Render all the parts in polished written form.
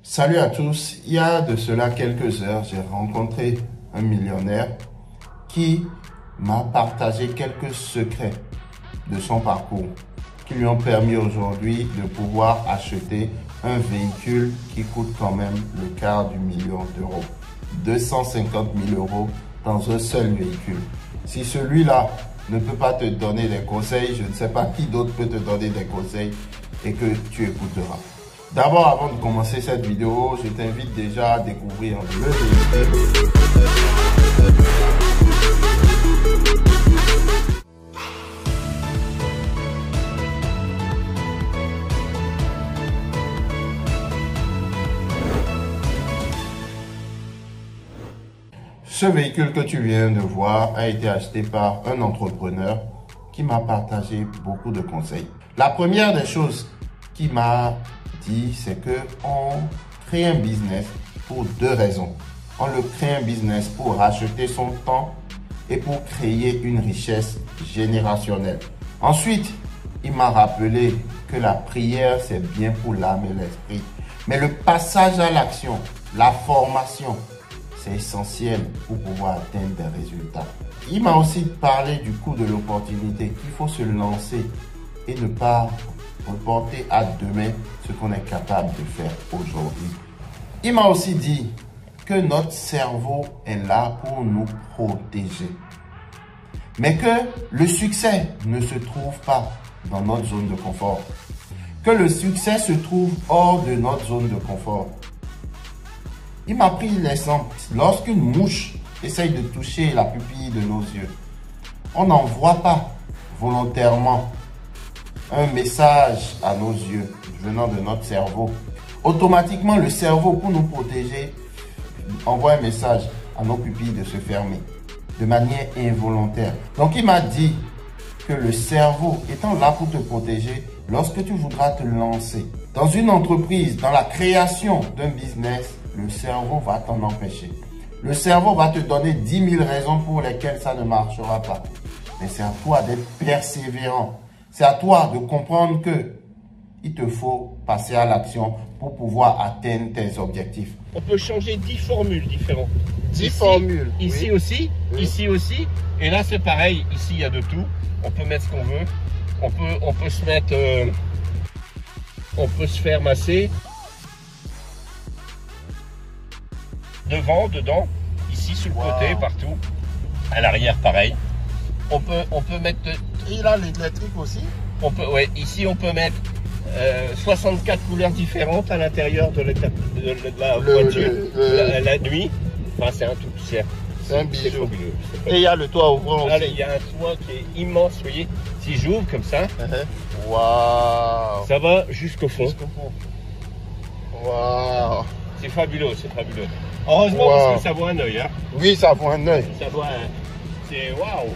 Salut à tous, il y a de cela quelques heures, j'ai rencontré un millionnaire qui m'a partagé quelques secrets de son parcours qui lui ont permis aujourd'hui de pouvoir acheter un véhicule qui coûte quand même le quart du million d'euros. 250 000 euros dans un seul véhicule. Si celui-là ne peut pas te donner des conseils, je ne sais pas qui d'autre peut te donner des conseils et que tu écouteras. D'abord, avant de commencer cette vidéo, je t'invite déjà à découvrir le véhicule. Ce véhicule que tu viens de voir a été acheté par un entrepreneur qui m'a partagé beaucoup de conseils. La première des choses qu'il m'a dit, c'est qu'on crée un business pour deux raisons. On le crée un business pour racheter son temps et pour créer une richesse générationnelle. Ensuite, il m'a rappelé que la prière, c'est bien pour l'âme et l'esprit. Mais le passage à l'action, la formation, c'est essentiel pour pouvoir atteindre des résultats. Il m'a aussi parlé du coût de l'opportunité, qu'il faut se lancer et ne pas reporter à demain ce qu'on est capable de faire aujourd'hui. Il m'a aussi dit que notre cerveau est là pour nous protéger. Mais que le succès ne se trouve pas dans notre zone de confort. Que le succès se trouve hors de notre zone de confort. Il m'a pris l'exemple. Lorsqu'une mouche essaye de toucher la pupille de nos yeux, on n'envoie pas volontairement un message à nos yeux venant de notre cerveau. Automatiquement, le cerveau, pour nous protéger, envoie un message à nos pupilles de se fermer de manière involontaire. Donc, il m'a dit que le cerveau étant là pour te protéger, lorsque tu voudras te lancer dans une entreprise, dans la création d'un business, le cerveau va t'en empêcher. Le cerveau va te donner 10 000 raisons pour lesquelles ça ne marchera pas. Mais c'est à toi d'être persévérant. C'est à toi de comprendre que il te faut passer à l'action pour pouvoir atteindre tes objectifs. On peut changer 10 formules différentes. 10 formules. Ici oui. aussi, oui. Ici aussi. Et là, c'est pareil. Ici, il y a de tout. On peut mettre ce qu'on veut. On peut se mettre... on peut se faire masser. Devant, dedans. Ici, sur le côté, partout. À l'arrière, pareil. On peut mettre... Et là, l'électrique aussi. Ouais, ici, on peut mettre 64 couleurs différentes à l'intérieur de la voiture la nuit. Enfin, c'est un tout. C'est un bijou. Et il y a le toit ouvrant aussi. Il y a un toit qui est immense, vous voyez. Si j'ouvre comme ça, waouh, ça va jusqu'au fond. Waouh. C'est fabuleux, c'est fabuleux. Heureusement, parce que ça vaut un œil. Hein. Oui, ça vaut un œil. Ça vaut un... C'est waouh.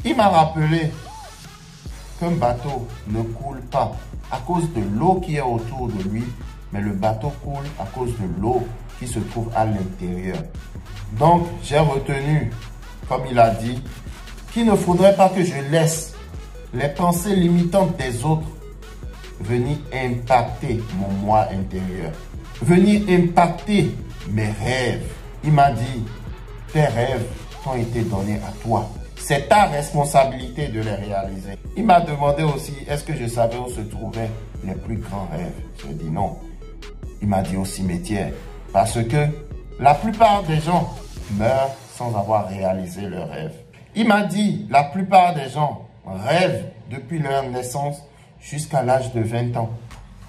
Il m'a rappelé qu'un bateau ne coule pas à cause de l'eau qui est autour de lui, mais le bateau coule à cause de l'eau qui se trouve à l'intérieur. Donc, j'ai retenu, comme il a dit, qu'il ne faudrait pas que je laisse les pensées limitantes des autres venir impacter mon moi intérieur, venir impacter mes rêves. Il m'a dit, tes rêves t'ont été donnés à toi. C'est ta responsabilité de les réaliser. Il m'a demandé aussi, est-ce que je savais où se trouvaient les plus grands rêves? J'ai dit non. Il m'a dit au cimetière. Parce que la plupart des gens meurent sans avoir réalisé leurs rêves. Il m'a dit, la plupart des gens rêvent depuis leur naissance jusqu'à l'âge de 20 ans.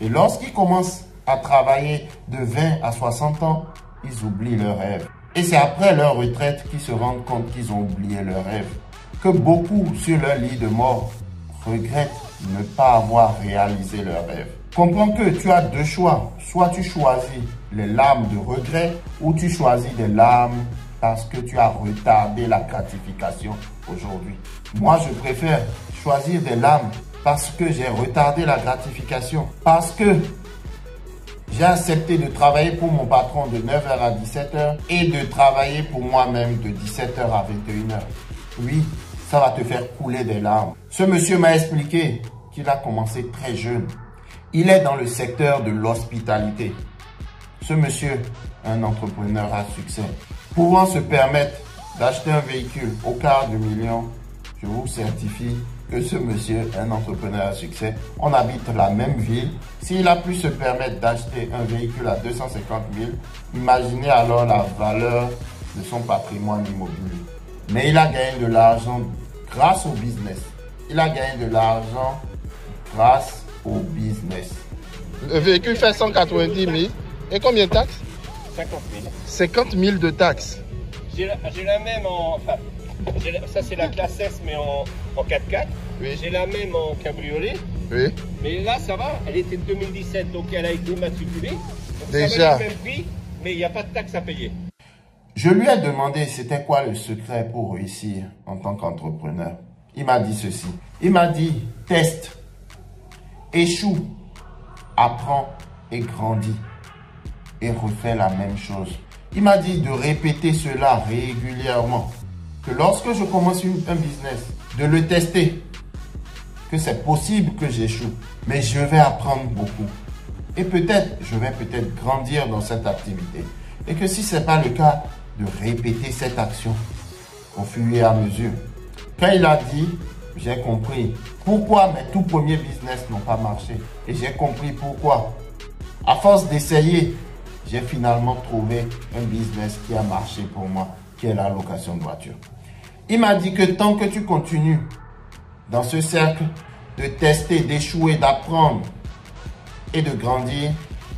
Et lorsqu'ils commencent à travailler de 20 à 60 ans, ils oublient leurs rêves. Et c'est après leur retraite qu'ils se rendent compte qu'ils ont oublié leurs rêves. Que beaucoup sur leur lit de mort regrettent ne pas avoir réalisé leurs rêves. Comprends que tu as deux choix. Soit tu choisis les larmes de regret ou tu choisis des larmes parce que tu as retardé la gratification aujourd'hui. Moi, je préfère choisir des larmes parce que j'ai retardé la gratification. Parce que j'ai accepté de travailler pour mon patron de 9h à 17h et de travailler pour moi-même de 17h à 21h. Oui, ça va te faire couler des larmes. Ce monsieur m'a expliqué qu'il a commencé très jeune. Il est dans le secteur de l'hospitalité. Ce monsieur, un entrepreneur à succès, pouvant se permettre d'acheter un véhicule au quart de million, je vous certifie que ce monsieur, un entrepreneur à succès, on habite la même ville. S'il a pu se permettre d'acheter un véhicule à 250 000, imaginez alors la valeur de son patrimoine immobilier. Mais il a gagné de l'argent grâce au business. Il a gagné de l'argent grâce au business. Le véhicule fait 190 000. Et combien de taxes? 50 000. 50 000 de taxes. J'ai la même en... Enfin, ça c'est la classe S mais en 4x4. Oui. J'ai la même en cabriolet. Oui. Mais là ça va, elle était de 2017 donc elle a été matriculée. Donc déjà. Ça va le même prix, mais il n'y a pas de taxe à payer. Je lui ai demandé c'était quoi le secret pour réussir en tant qu'entrepreneur. Il m'a dit ceci. Il m'a dit teste, échoue, apprends et grandis. Et refais la même chose. Il m'a dit de répéter cela régulièrement. Que lorsque je commence un business, de le tester. Que c'est possible que j'échoue. Mais je vais apprendre beaucoup. Et peut-être, je vais peut-être grandir dans cette activité. Et que si ce n'est pas le cas, de répéter cette action au fur et à mesure. Quand il a dit, j'ai compris pourquoi mes tout premiers business n'ont pas marché. Et j'ai compris pourquoi. À force d'essayer, j'ai finalement trouvé un business qui a marché pour moi, qui est la location de voiture. Il m'a dit que tant que tu continues dans ce cercle de tester, d'échouer, d'apprendre et de grandir,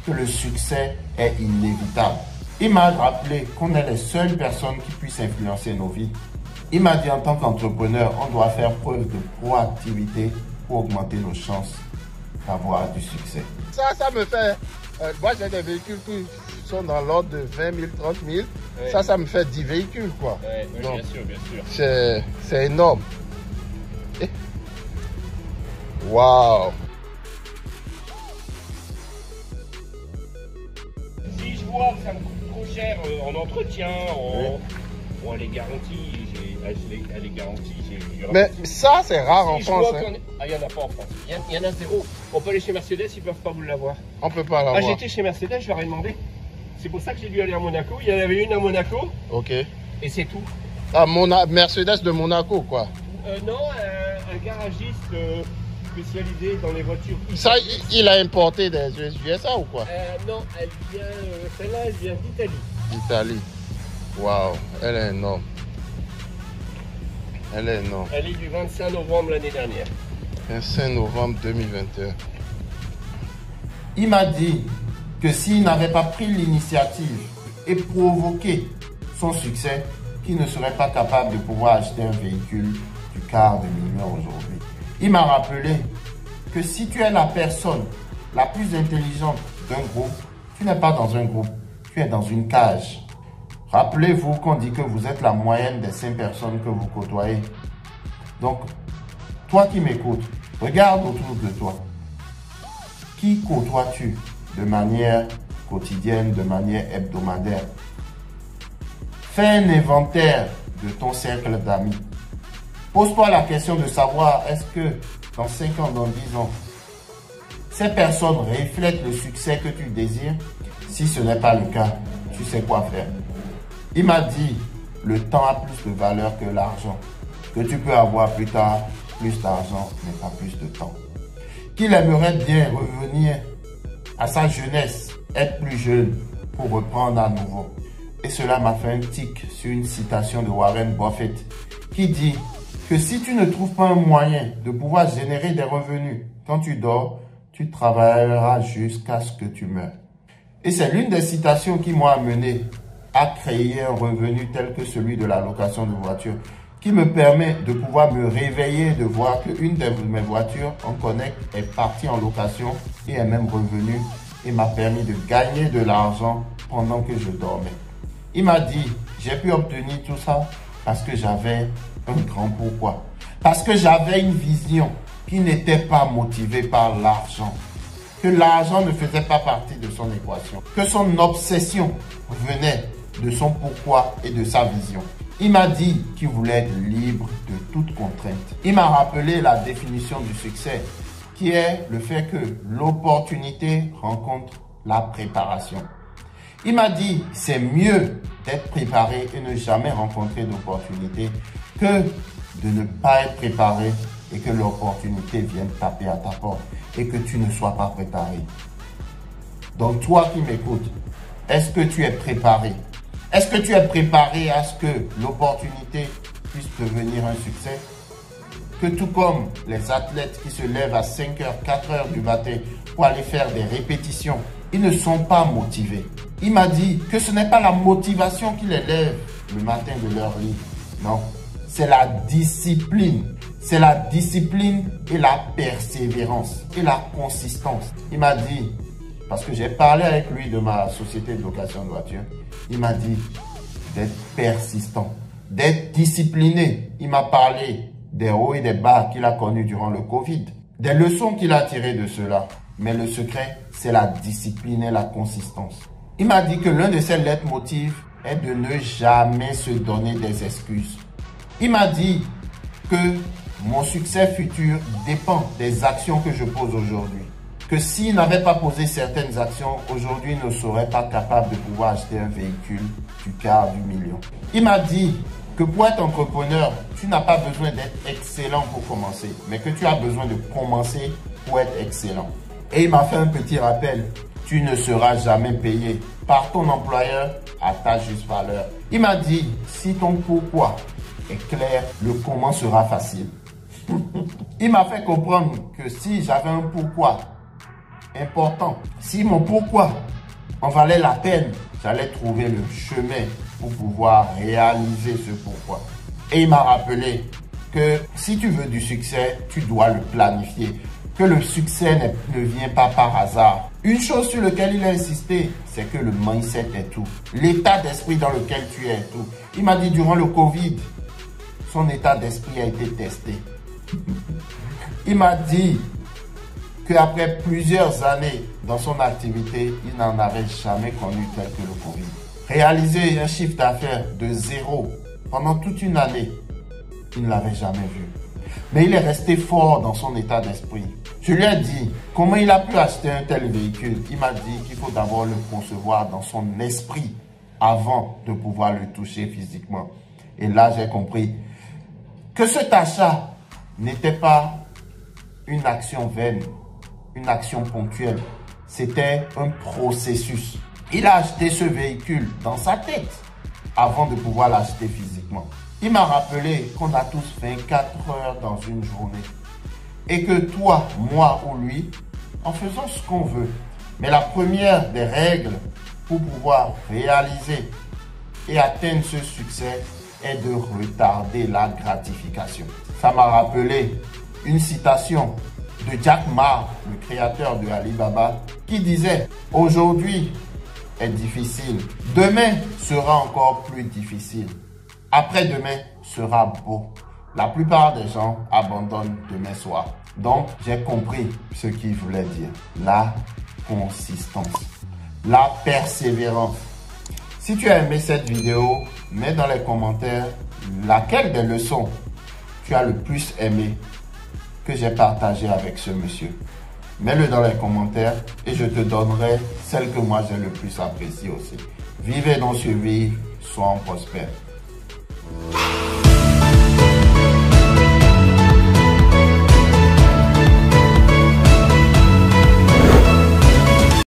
que le succès est inévitable. Il m'a rappelé qu'on est les seules personnes qui puissent influencer nos vies. Il m'a dit en tant qu'entrepreneur, on doit faire preuve de proactivité pour augmenter nos chances d'avoir du succès. Ça me fait... moi, j'ai des véhicules qui sont dans l'ordre de 20 000, 30 000. Oui. Ça me fait 10 véhicules, quoi. Oui, donc, bien sûr. C'est énorme. Waouh! Si je vois que ça me coûte trop cher en entretien, bon, les garanties, elle est garantie. Mais ça, c'est rare en France. Il n'y en a pas en France. Il y en a zéro. On peut aller chez Mercedes, ils ne peuvent pas vous l'avoir. On ne peut pas l'avoir. J'étais chez Mercedes, je leur ai demandé. C'est pour ça que j'ai dû aller à Monaco. Il y en avait une à Monaco. Ok. Et c'est tout. Ah, Mercedes de Monaco, quoi. Non, un garagiste spécialisé dans les voitures. Ça, il a importé des USA ou quoi? Non, celle-là, elle vient d'Italie. D'Italie. Waouh, elle est énorme. Elle est énorme. Elle est du 25 novembre l'année dernière. 25 novembre 2021. Il m'a dit que s'il n'avait pas pris l'initiative et provoqué son succès, qu'il ne serait pas capable de pouvoir acheter un véhicule du quart de million aujourd'hui. Il m'a rappelé que si tu es la personne la plus intelligente d'un groupe, tu n'es pas dans un groupe, tu es dans une cage. Rappelez-vous qu'on dit que vous êtes la moyenne des 5 personnes que vous côtoyez. Donc, toi qui m'écoutes, regarde autour de toi. Qui côtoies-tu de manière quotidienne, de manière hebdomadaire? Fais un inventaire de ton cercle d'amis. Pose-toi la question de savoir est-ce que dans 5 ans, dans 10 ans, ces personnes reflètent le succès que tu désires. Si ce n'est pas le cas, tu sais quoi faire. Il m'a dit, le temps a plus de valeur que l'argent. Que tu peux avoir plus tard, plus d'argent, mais pas plus de temps. Qu'il aimerait bien revenir à sa jeunesse, être plus jeune pour reprendre à nouveau. Et cela m'a fait un tic sur une citation de Warren Buffett qui dit que si tu ne trouves pas un moyen de pouvoir générer des revenus quand tu dors, tu travailleras jusqu'à ce que tu meurs. Et c'est l'une des citations qui m'a amené à créer un revenu tel que celui de la location de voitures, qui me permet de pouvoir me réveiller, de voir qu'une de mes voitures en connect est partie en location et est même revenue et m'a permis de gagner de l'argent pendant que je dormais. Il m'a dit, j'ai pu obtenir tout ça parce que j'avais un grand pourquoi. Parce que j'avais une vision qui n'était pas motivée par l'argent. Que l'argent ne faisait pas partie de son équation. Que son obsession venait de son pourquoi et de sa vision. Il m'a dit qu'il voulait être libre de toute contrainte. Il m'a rappelé la définition du succès, qui est le fait que l'opportunité rencontre la préparation. Il m'a dit, c'est mieux d'être préparé et ne jamais rencontrer d'opportunité que de ne pas être préparé et que l'opportunité vienne taper à ta porte et que tu ne sois pas préparé. Donc toi qui m'écoutes, est-ce que tu es préparé? Est-ce que tu es préparé à ce que l'opportunité puisse devenir un succès? Que tout comme les athlètes qui se lèvent à 5h, 4h du matin pour aller faire des répétitions, ils ne sont pas motivés. Il m'a dit que ce n'est pas la motivation qui les lève le matin de leur lit. Non, c'est la discipline. C'est la discipline et la persévérance et la consistance. Il m'a dit, parce que j'ai parlé avec lui de ma société de location de voitures, il m'a dit d'être persistant, d'être discipliné. Il m'a parlé des hauts et des bas qu'il a connus durant le Covid, des leçons qu'il a tirées de cela. Mais le secret, c'est la discipline et la consistance. Il m'a dit que l'un de ses leitmotifs est de ne jamais se donner des excuses. Il m'a dit que mon succès futur dépend des actions que je pose aujourd'hui. Que s'il n'avait pas posé certaines actions, aujourd'hui il ne serait pas capable de pouvoir acheter un véhicule du quart du million. Il m'a dit que pour être entrepreneur, tu n'as pas besoin d'être excellent pour commencer, mais que tu as besoin de commencer pour être excellent. Et il m'a fait un petit rappel, tu ne seras jamais payé par ton employeur à ta juste valeur. Il m'a dit, si ton pourquoi est clair, le comment sera facile. Il m'a fait comprendre que si j'avais un pourquoi important, si mon pourquoi en valait la peine, j'allais trouver le chemin pour pouvoir réaliser ce pourquoi. Et il m'a rappelé que si tu veux du succès, tu dois le planifier. Que le succès ne vient pas par hasard. Une chose sur laquelle il a insisté, c'est que le mindset est tout. L'état d'esprit dans lequel tu es est tout. Il m'a dit durant le Covid, son état d'esprit a été testé. Il m'a dit qu'après plusieurs années dans son activité, il n'en avait jamais connu tel que le Covid. Réaliser un chiffre d'affaires de 0 pendant toute une année, il ne l'avait jamais vu. Mais il est resté fort dans son état d'esprit. Je lui ai dit comment il a pu acheter un tel véhicule. Il m'a dit qu'il faut d'abord le concevoir dans son esprit avant de pouvoir le toucher physiquement. Et là, j'ai compris que cet achat n'était pas une action vaine, une action ponctuelle. C'était un processus. Il a acheté ce véhicule dans sa tête avant de pouvoir l'acheter physiquement. Il m'a rappelé qu'on a tous 24 heures dans une journée. Et que toi, moi ou lui, en faisant ce qu'on veut. Mais la première des règles pour pouvoir réaliser et atteindre ce succès est de retarder la gratification. Ça m'a rappelé une citation de Jack Ma, le créateur de Alibaba, qui disait « Aujourd'hui est difficile, demain sera encore plus difficile, après-demain sera beau. » La plupart des gens abandonnent demain soir. Donc, j'ai compris ce qu'il voulait dire. La consistance, la persévérance. Si tu as aimé cette vidéo, mets dans les commentaires laquelle des leçons tu as le plus aimé que j'ai partagé avec ce monsieur. Mets-le dans les commentaires et je te donnerai celle que moi j'ai le plus appréciée aussi. Vivez dans ce vie, sois prospère.